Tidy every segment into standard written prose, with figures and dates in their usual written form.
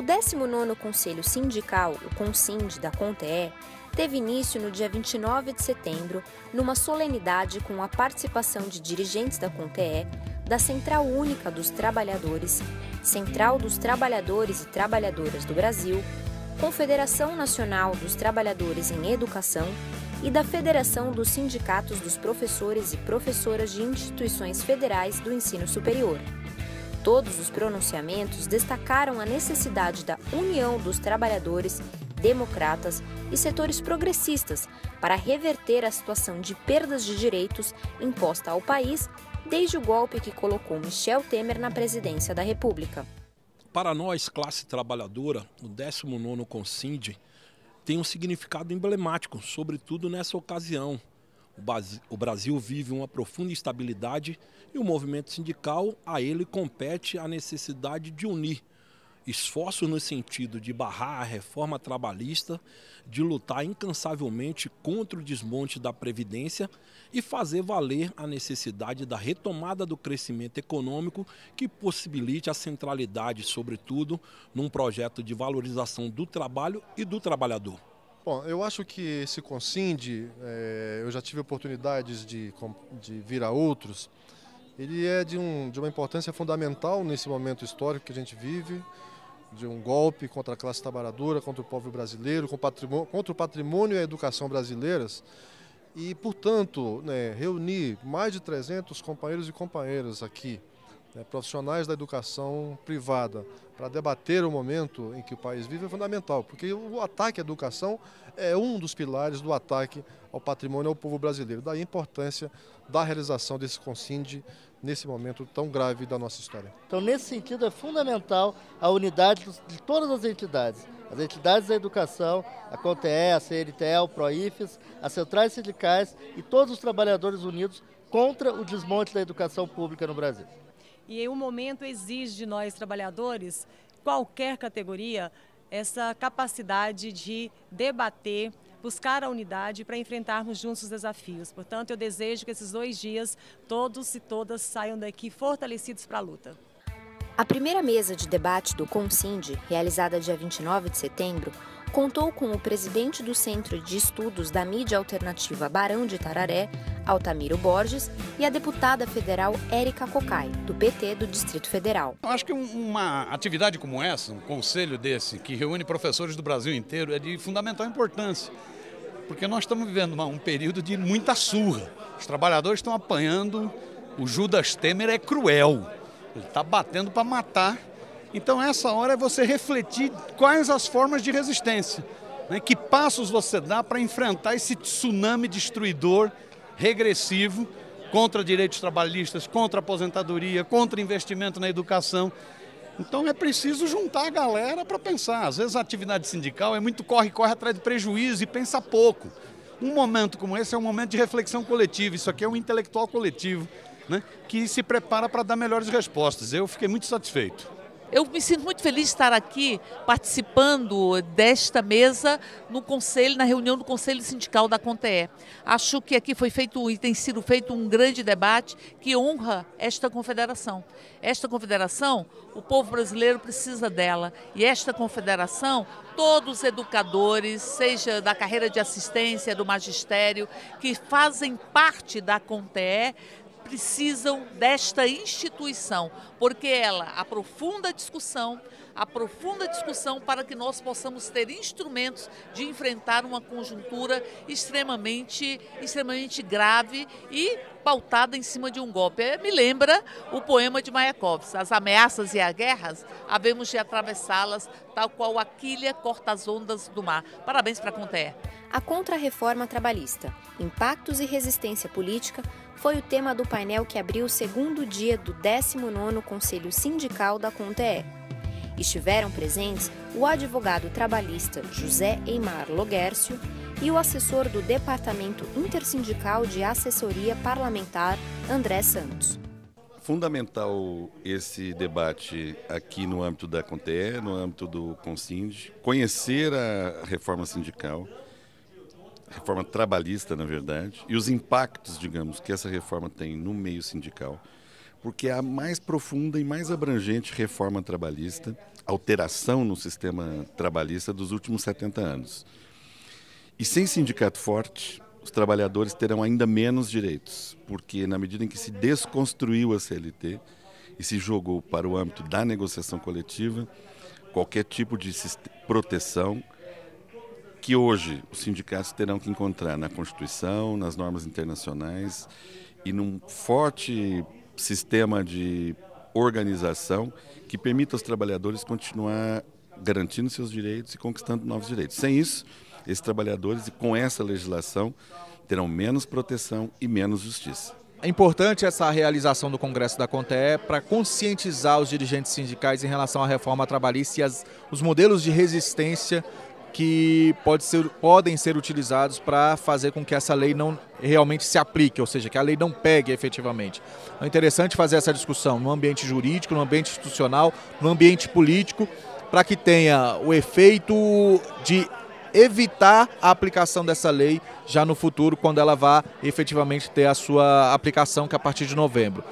19º Conselho Sindical, o CONSIND da CONTEE, teve início no dia 29 de setembro, numa solenidade com a participação de dirigentes da CONTEE, da Central Única dos Trabalhadores, Central dos Trabalhadores e Trabalhadoras do Brasil, Confederação Nacional dos Trabalhadores em Educação e da Federação dos Sindicatos dos Professores e Professoras de Instituições Federais do Ensino Superior. Todos os pronunciamentos destacaram a necessidade da união dos trabalhadores, democratas e setores progressistas para reverter a situação de perdas de direitos imposta ao país desde o golpe que colocou Michel Temer na presidência da República. Para nós, classe trabalhadora, o 19º CONSIND tem um significado emblemático, sobretudo nessa ocasião. O Brasil vive uma profunda instabilidade e o movimento sindical, a ele compete a necessidade de unir esforços no sentido de barrar a reforma trabalhista, de lutar incansavelmente contra o desmonte da Previdência e fazer valer a necessidade da retomada do crescimento econômico que possibilite a centralidade, sobretudo, num projeto de valorização do trabalho e do trabalhador. Bom, eu acho que esse CONSIND, eu já tive oportunidades de vir a outros, ele é de uma importância fundamental nesse momento histórico que a gente vive, de um golpe contra a classe trabalhadora, contra o povo brasileiro, contra o patrimônio e a educação brasileiras. E, portanto, reunir mais de 300 companheiros e companheiras aqui, profissionais da educação privada, para debater o momento em que o país vive é fundamental, porque o ataque à educação é um dos pilares do ataque ao patrimônio e ao povo brasileiro. Daí a importância da realização desse CONSIND nesse momento tão grave da nossa história. Então, nesse sentido, é fundamental a unidade de todas as entidades da educação, a CONTEE, a CNTE, o PROIFES, as centrais sindicais e todos os trabalhadores unidos contra o desmonte da educação pública no Brasil. E o momento exige de nós, trabalhadores, qualquer categoria, essa capacidade de debater, buscar a unidade para enfrentarmos juntos os desafios. Portanto, eu desejo que esses 2 dias todos e todas saiam daqui fortalecidos para a luta. A primeira mesa de debate do CONSIND, realizada dia 29 de setembro, contou com o presidente do Centro de Estudos da Mídia Alternativa Barão de Itararé, Altamiro Borges, e a deputada federal Érica Cocai, do PT do Distrito Federal. Eu acho que uma atividade como essa, um conselho desse, que reúne professores do Brasil inteiro, é de fundamental importância, porque nós estamos vivendo um período de muita surra. Os trabalhadores estão apanhando, o Judas Temer é cruel, ele está batendo para matar. Então, essa hora é você refletir quais as formas de resistência, que passos você dá para enfrentar esse tsunami destruidor, regressivo, contra direitos trabalhistas, contra aposentadoria, contra investimento na educação. Então, é preciso juntar a galera para pensar. Às vezes, a atividade sindical é muito corre atrás de prejuízo e pensa pouco. Um momento como esse é um momento de reflexão coletiva, isso aqui é um intelectual coletivo, que se prepara para dar melhores respostas. Eu fiquei muito satisfeito. Eu me sinto muito feliz de estar aqui participando desta mesa no conselho, na reunião do Conselho Sindical da CONTEE. Acho que aqui foi feito e tem sido feito um grande debate que honra esta confederação. Esta confederação, o povo brasileiro precisa dela. E esta confederação, todos os educadores, seja da carreira de assistência, do magistério, que fazem parte da CONTEE, precisam desta instituição, porque ela aprofunda a discussão para que nós possamos ter instrumentos de enfrentar uma conjuntura extremamente grave e pautada em cima de um golpe. Me lembra o poema de Mayakovsky, as ameaças e as guerras, havemos de atravessá-las, tal qual a quilha corta as ondas do mar. Parabéns para a CONTEE. A contra-reforma trabalhista, impactos e resistência política foi o tema do painel que abriu o segundo dia do 19º Conselho Sindical da CONTEE. Estiveram presentes o advogado trabalhista José Eymar Loguércio e o assessor do Departamento Intersindical de Assessoria Parlamentar, André Santos. Fundamental esse debate aqui no âmbito da CONTEE, no âmbito do CONSIND, conhecer a reforma sindical, reforma trabalhista, na verdade, e os impactos, digamos, que essa reforma tem no meio sindical, porque é a mais profunda e mais abrangente reforma trabalhista alteração no sistema trabalhista dos últimos 70 anos. E sem sindicato forte, os trabalhadores terão ainda menos direitos, porque na medida em que se desconstruiu a CLT e se jogou para o âmbito da negociação coletiva, qualquer tipo de proteção que hoje os sindicatos terão que encontrar na Constituição, nas normas internacionais e num forte sistema de organização que permita aos trabalhadores continuar garantindo seus direitos e conquistando novos direitos. Sem isso, esses trabalhadores, com essa legislação, terão menos proteção e menos justiça. É importante essa realização do Congresso da CONTEE para conscientizar os dirigentes sindicais em relação à reforma trabalhista e os modelos de resistência que podem ser utilizados para fazer com que essa lei não realmente se aplique, ou seja, que a lei não pegue efetivamente. É interessante fazer essa discussão no ambiente jurídico, no ambiente institucional, no ambiente político, para que tenha o efeito de evitar a aplicação dessa lei já no futuro, quando ela vá efetivamente ter a sua aplicação, que é a partir de novembro.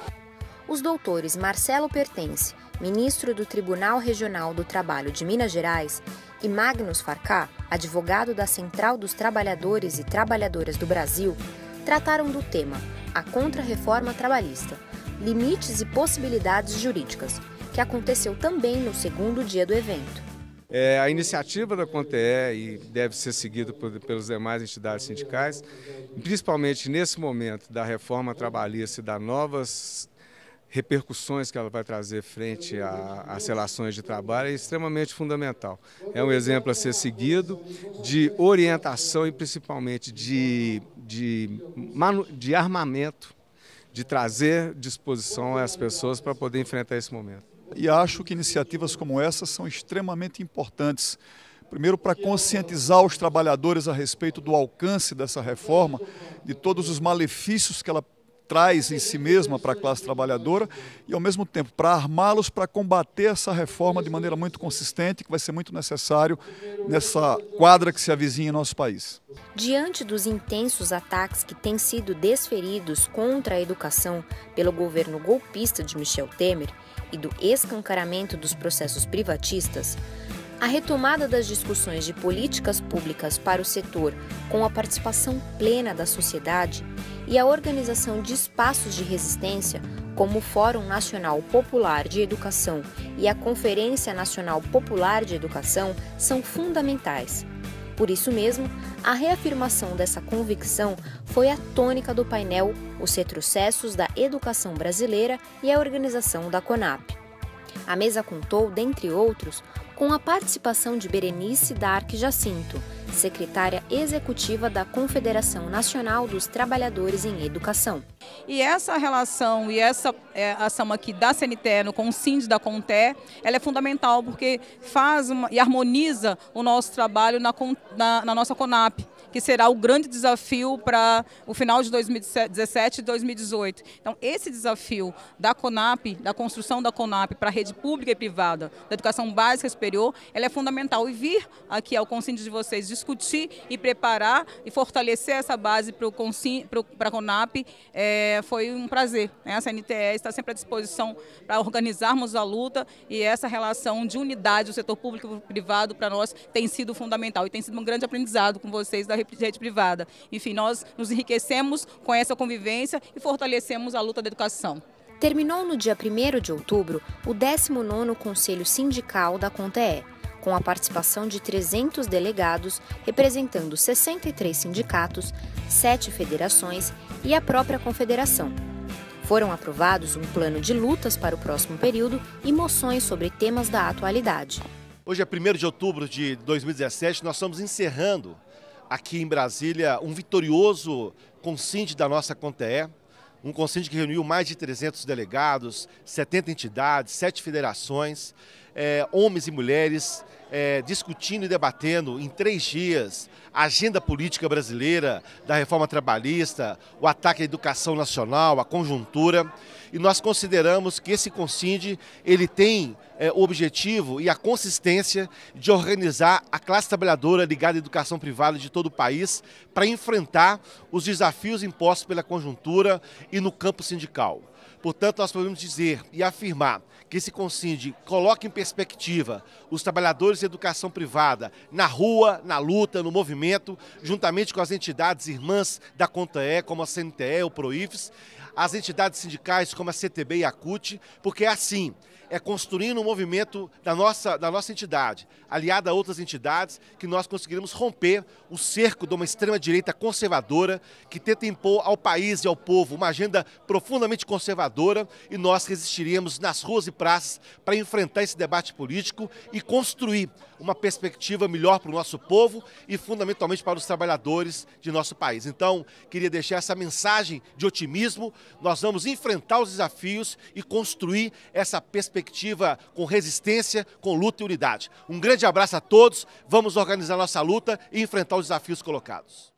Os doutores Marcelo Pertence, ministro do Tribunal Regional do Trabalho de Minas Gerais, e Magnus Farcá, advogado da Central dos Trabalhadores e Trabalhadoras do Brasil, trataram do tema A Contra-Reforma Trabalhista, Limites e Possibilidades Jurídicas, que aconteceu também no segundo dia do evento. A iniciativa da CONTEE e deve ser seguida pelas demais entidades sindicais, principalmente nesse momento da reforma trabalhista e das novas repercussões que ela vai trazer frente às relações de trabalho, é extremamente fundamental. É um exemplo a ser seguido de orientação e principalmente de armamento, de trazer disposição às pessoas para poder enfrentar esse momento. E acho que iniciativas como essa são extremamente importantes. Primeiro, para conscientizar os trabalhadores a respeito do alcance dessa reforma, de todos os malefícios que ela traz em si mesma para a classe trabalhadora e, ao mesmo tempo, para armá-los para combater essa reforma de maneira muito consistente, que vai ser muito necessário nessa quadra que se avizinha em nosso país. Diante dos intensos ataques que têm sido desferidos contra a educação pelo governo golpista de Michel Temer e do escancaramento dos processos privatistas, a retomada das discussões de políticas públicas para o setor com a participação plena da sociedade e a organização de espaços de resistência, como o Fórum Nacional Popular de Educação e a Conferência Nacional Popular de Educação, são fundamentais. Por isso mesmo, a reafirmação dessa convicção foi a tônica do painel Os Retrocessos da Educação Brasileira e a organização da CONAP. A mesa contou, dentre outros, com a participação de Berenice Dark Jacinto, secretária executiva da Confederação Nacional dos Trabalhadores em Educação. E essa relação e essa ação aqui da CNTE com o SIND da CONTEE, ela é fundamental porque faz e harmoniza o nosso trabalho na nossa CONAP, que será o grande desafio para o final de 2017 e 2018. Então, esse desafio da CONAP, da construção da CONAP para a rede pública e privada, da educação básica e superior, ela é fundamental. E vir aqui ao Consind de vocês discutir e preparar e fortalecer essa base para a CONAP foi um prazer. A CNTE está sempre à disposição para organizarmos a luta e essa relação de unidade do setor público e privado para nós tem sido fundamental e tem sido um grande aprendizado com vocês da rede privada. Enfim, nós nos enriquecemos com essa convivência e fortalecemos a luta da educação. Terminou no dia 1º de outubro o 19º Conselho Sindical da CONTEE, com a participação de 300 delegados representando 63 sindicatos, 7 federações e a própria confederação. Foram aprovados um plano de lutas para o próximo período e moções sobre temas da atualidade. Hoje é 1º de outubro de 2017, nós estamos encerrando aqui em Brasília um vitorioso Consind da nossa CONTEE, um Consind que reuniu mais de 300 delegados, 70 entidades, 7 federações, homens e mulheres, discutindo e debatendo em 3 dias a agenda política brasileira, da reforma trabalhista, o ataque à educação nacional, a conjuntura. E nós consideramos que esse Consind ele tem o objetivo e a consistência de organizar a classe trabalhadora ligada à educação privada de todo o país para enfrentar os desafios impostos pela conjuntura e no campo sindical. Portanto, nós podemos dizer e afirmar que esse Consinde coloca em perspectiva os trabalhadores de educação privada na rua, na luta, no movimento, juntamente com as entidades irmãs da CONTE, como a CNTE, o PROIFES, as entidades sindicais como a CTB e a CUT, porque é assim, é construindo um movimento da nossa entidade, aliada a outras entidades, que nós conseguiremos romper o cerco de uma extrema-direita conservadora que tenta impor ao país e ao povo uma agenda profundamente conservadora, e nós resistiremos nas ruas e praças para enfrentar esse debate político e construir uma perspectiva melhor para o nosso povo e fundamentalmente para os trabalhadores de nosso país. Então, queria deixar essa mensagem de otimismo. Nós vamos enfrentar os desafios e construir essa perspectiva com resistência, com luta e unidade. Um grande abraço a todos, vamos organizar nossa luta e enfrentar os desafios colocados.